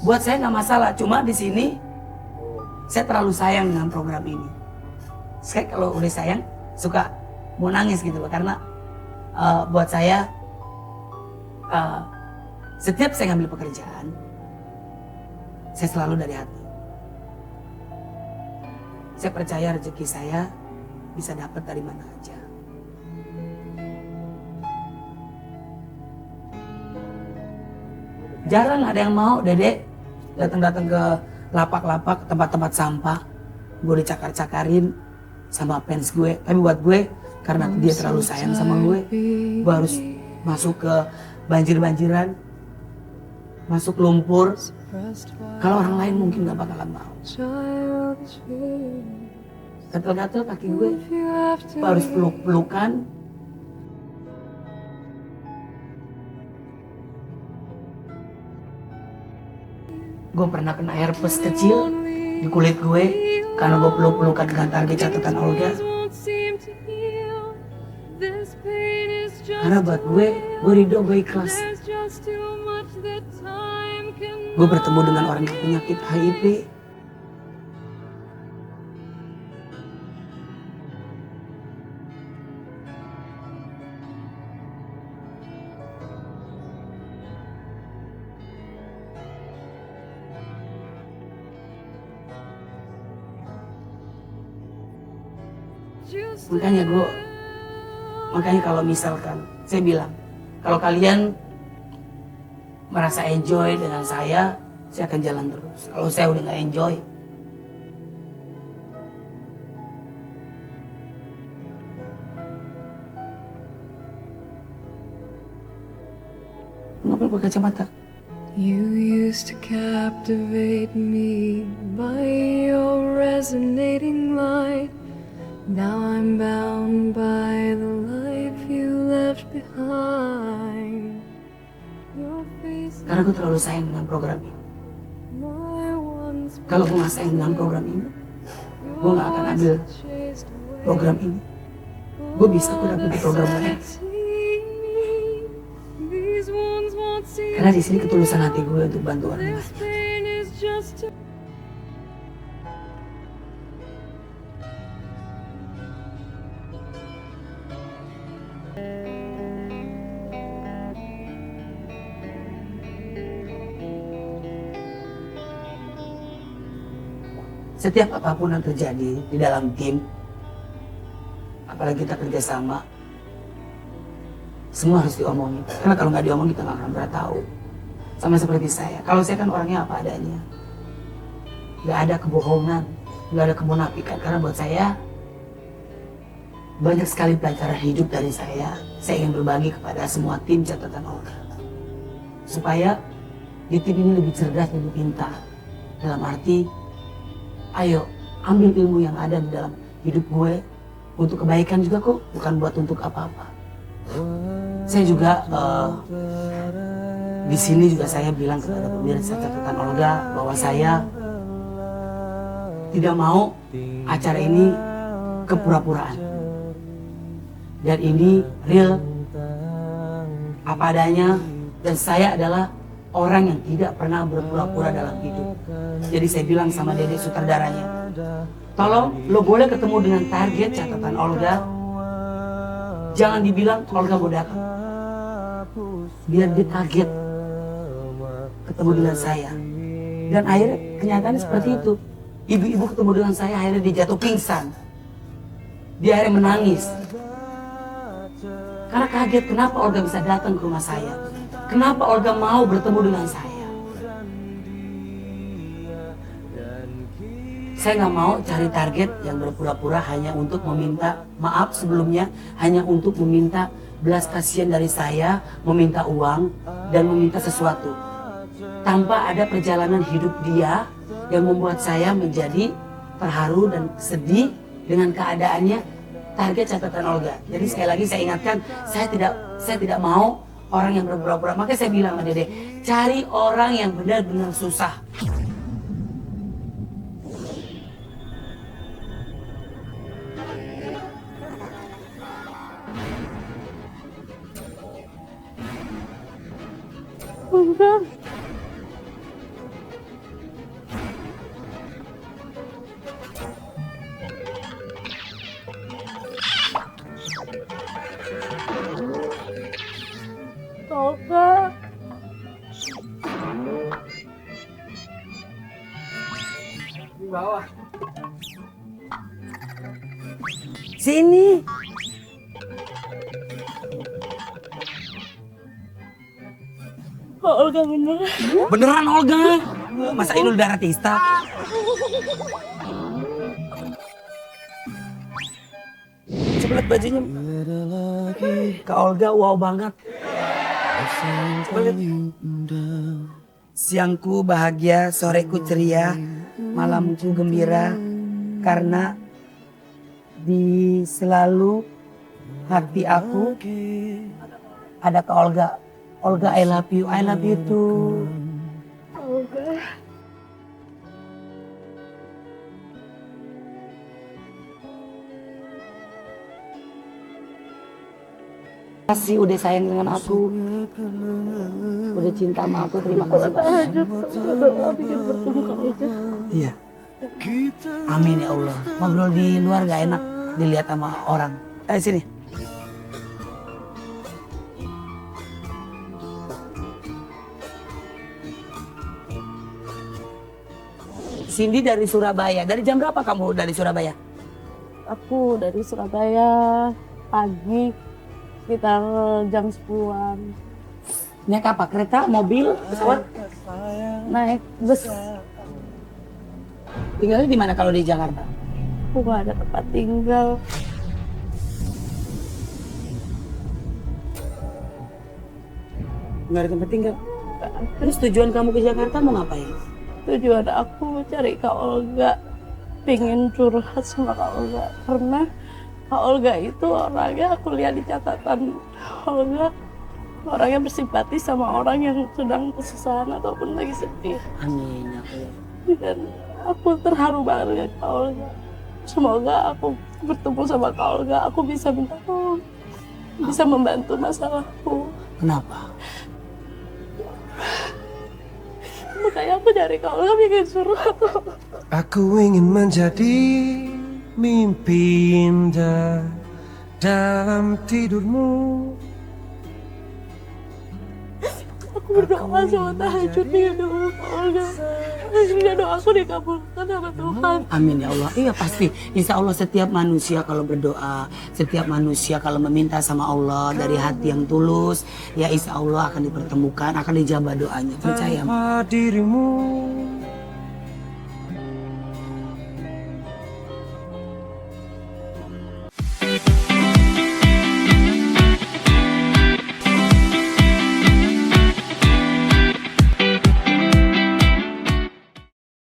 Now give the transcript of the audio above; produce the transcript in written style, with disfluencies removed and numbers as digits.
Buat saya nggak masalah, cuma di sini saya terlalu sayang dengan program ini. Saya kalau udah sayang suka mau nangis gitu loh, karena buat saya setiap saya ngambil pekerjaan, saya selalu dari hati. Saya percaya rezeki saya bisa dapat dari mana aja. Jarang ada yang mau, Dede, datang-datang ke lapak-lapak, tempat-tempat sampah. Gue dicakar-cakarin sama fans gue. Tapi buat gue, karena dia terlalu sayang sama gue harus masuk ke banjir-banjiran, masuk lumpur. Kalau orang lain mungkin gak bakalan mau. Gatel-gatel kaki gue, gue harus peluk-pelukan. Gue pernah kena herpes kecil di kulit gue karena gue peluk-pelukan dengan target catatan Olga. Karena buat gue ridho, gue ikhlas. Gue bertemu dengan orang yang penyakit HIV. Makanya kalau misalkan saya bilang, kalau kalian merasa enjoy dengan saya akan jalan terus. Kalau saya udah nggak enjoy, ngapain pakai kacamata? You used to captivate me by your resonating light. Now I'm bound by the life you left behind. Karena gue terlalu sayang dengan program ini. Kalau gue gak sayang dengan program ini, gue gak akan ambil program ini. Gue bisa kok dapet di program lain. Karena di sini ketulusan hati gue untuk bantu orang lain. Setiap apapun yang terjadi di dalam tim, apalagi kita kerjasama, semua harus diomongin. Karena kalau nggak diomongin kita nggak akan pernah tahu. Sama seperti saya. Kalau saya kan orangnya apa adanya, nggak ada kebohongan, nggak ada kemunafikan. Karena buat saya banyak sekali pelajaran hidup dari saya. Saya ingin berbagi kepada semua tim catatan Olga, supaya di tim ini lebih cerdas, lebih pintar. Dalam arti, ayo ambil ilmu yang ada di dalam hidup gue untuk kebaikan juga kok, bukan buat untuk apa-apa. Saya juga di sini juga saya bilang kepada pemirsa catatan Olga bahwa saya tidak mau acara ini kepura-puraan. Dan ini real, apa adanya, dan saya adalah orang yang tidak pernah berpura-pura dalam hidup. Jadi saya bilang sama Dede sutradaranya, tolong lo boleh ketemu dengan target catatan Olga, jangan dibilang Olga mau datang, biar dia kaget ketemu dengan saya. Dan akhirnya kenyataannya seperti itu. Ibu-ibu ketemu dengan saya, akhirnya dia jatuh pingsan, dia akhirnya menangis karena kaget kenapa Olga bisa datang ke rumah saya, kenapa Olga mau bertemu dengan saya. Saya nggak mau cari target yang berpura-pura hanya untuk meminta maaf sebelumnya, hanya untuk meminta belas kasihan dari saya, meminta uang, dan meminta sesuatu. Tanpa ada perjalanan hidup dia yang membuat saya menjadi terharu dan sedih dengan keadaannya target catatan Olga. Jadi sekali lagi saya ingatkan, saya tidak mau orang yang berpura-pura. Makanya saya bilang sama Dede, cari orang yang benar-benar susah. Sini. Olga beneran. Beneran Olga. Masa Inul Daratista? Coba lihat bajunya. Kak Olga wow banget. Coba lihat. Siangku bahagia, soreku ceria, malamku gembira karena di selalu hati aku ada Kak Olga. Olga, I love you too. Olga. Terima kasih udah sayang dengan aku, udah cinta sama aku, terima kasih Pak. Iya. Amin ya Allah. Ngobrol di luar gak enak dilihat sama orang. Ayo sini. Cindy dari Surabaya. Dari jam berapa kamu dari Surabaya? Aku dari Surabaya pagi sekitar jam 10-an. Naik apa? Kereta, mobil, pesawat? Naik bus. Tinggalnya di mana kalau di Jakarta? Aku gak ada tempat tinggal. Nggak ada tempat tinggal. Terus tujuan kamu ke Jakarta mau ngapain? Tujuan aku cari Kak Olga. Pengen curhat sama Kak Olga. Karena Kak Olga itu orangnya aku lihat di catatan Olga. Orangnya bersimpati sama orang yang sedang kesusahan ataupun lagi sedih. Amin ya Allah. Dan aku terharu banget dengan Kak Olga. Semoga aku bertemu sama Kak Olga, aku bisa minta tolong. Bisa membantu masalahku. Kenapa? Makanya aku dari Kak Olga bikin surat. Aku ingin menjadi mimpi indah dalam tidurmu. Aku berdoa sama tahajud nih doa Kak Olga. Akhirnya doaku dikabulkan sama Tuhan. Amin ya Allah. Iya pasti. Insya Allah setiap manusia kalau berdoa, setiap manusia kalau meminta sama Allah dari hati yang tulus, ya insya Allah akan dipertemukan, akan dijabah doanya. Percaya. Tanpa dirimu